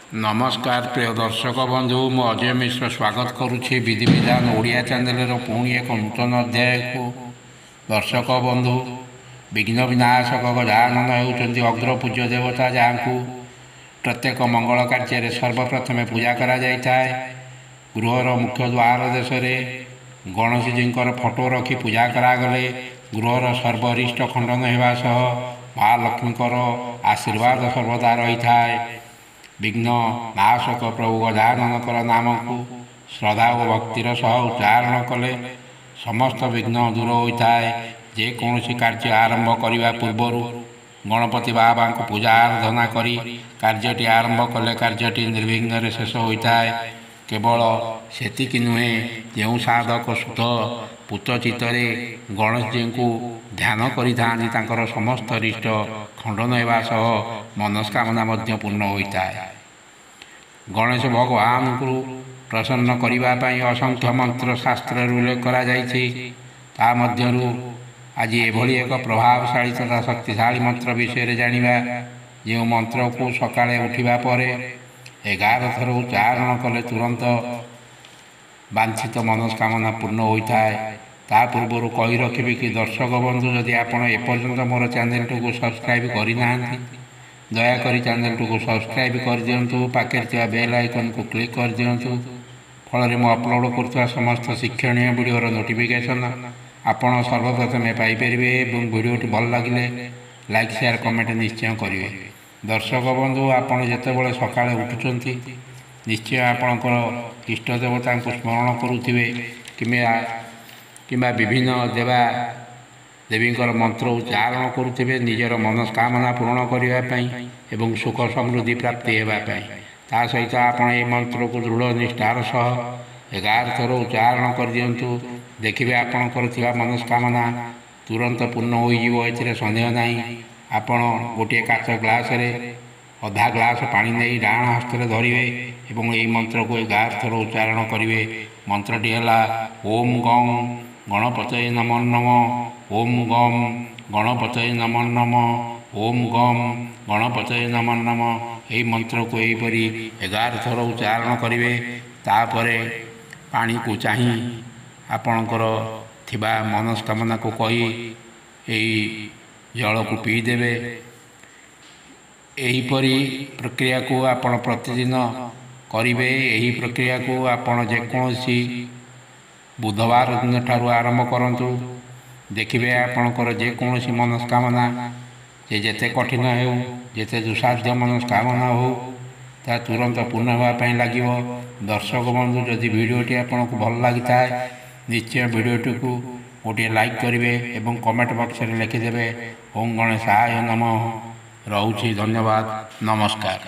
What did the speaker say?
नमस्कार प्रिय दर्शक बंधु मु अजय मिश्र स्वागत करुच्ची विधि विधान ओडिया चैनल पुणी एक नूतन अध्याय को। दर्शक बंधु विघ्न विनाशक गजानन होउछन्ति अग्र पूज्य देवता जहाँ प्रत्येक मंगल कार्य सर्वप्रथमे पूजा करा जाए। गृहर मुख्य द्वार देश गणेश जी फोटो रखी पूजा करागले गृहर सर्वरिष्ट खंडन होगा सह महालक्ष्मीकर आशीर्वाद सर्वदा रही है। विघ्न नाशक प्रभु गजाननकर नाम को श्रद्धा और भक्तिर सह उच्चारण कले समस्त विघ्न दूर होता है। जेकोसी कार्य आरंभ करने पूर्वर गणपति बाबा को पूजा आराधना करी कार्यटी आरंभ कले कार्यटी निर्विघ्न शेष होता है। केवल सेतिकी नुहे जो साधक शुद्ध पूत चित्तरे गणेश जी को ध्यान कर समस्त रिष्ट खंडन होगा सह मनस्कामना पूर्ण होता है। गणेश भगवान को प्रसन्न करने असंख्य मंत्र शास्त्र उल्लेख करा मध्यरु आज एभली एक प्रभावशाली तथा शक्तिशाली मंत्र विषय जानिबा। जो मंत्र को सकाळे उठिबा परे 11 थर उच्चारण कले तुरंत वांछित मनस्कामना पूर्ण होता है। ता पूर्व कही रखिबे कि दर्शक बंधु जदि आपण एपर्यंत मोर चैनल को सब्सक्राइब करना दयाकोरी चैनल को सब्सक्राइब कर दिंतु पाखे बेल आइकन को क्लिक कर दिंतु फल मु अपलोड कर समस्त शिक्षणीय वीडियोर नोटिफिकेशन आपण सर्वप्रथमे पाइपर। वीडियोटी भल लगे लाइक शेयर कमेंट निश्चय करेंगे। दर्शक बंधु आपड़ जितेबाला सकाଳେ उठुंट निश्चय आपणकर इष्ट देवता को स्मरण करुवे कि विभिन्न देवा देवी मंत्र उच्चारण करुवे निजर मनस्कामना पूर्ण करने एवं सुख समृद्धि प्राप्ति होगापी। ता सहित आपण ये मंत्र को दृढ़ निष्ठार सह 11 थर उच्चारण कर दिंतु देखिए आपणकर मनस्कामना तुरंत पूर्ण हो सन्देह नहीं। आपण गोटे काच ग्लास रे अधा ग्लास पानी नहीं डाण हस्त धरिवे एवं यही मंत्र को 11 थर उच्चारण करेंगे। मंत्रटी है ओम गं गणपतये नमो नमः ओम गं गणपतये नमो नमः ओम गं गणपतये नमो नमः। यही मंत्र को यहीपरी 11 थर उच्चारण करेंगे। तापरे पानी को चाही आपणकर थिबा मनस्कामना को कही यही जल को पीदेवे। यहीपरी प्रक्रिया को आपण प्रतिदिन करेंगे। यही प्रक्रिया को आपण जेकोसी बुधवार दिन ठारू आरंभ करंतु देखिए आपणकर जेकोसी मनस्कामना जेते कठिन हो जेते दुसाध्य मनस्कामना हो ता तुरंत पूर्ण होगापी लगे। दर्शक बंधु जदि वीडियोटी आपन को भल लगी है निश्चय वीडियोटी को गोटे लाइक करेंगे एवं कमेंट बॉक्स में लिखिदेवे ओम गणेशाय नमः। रहुछि धन्यवाद नमस्कार।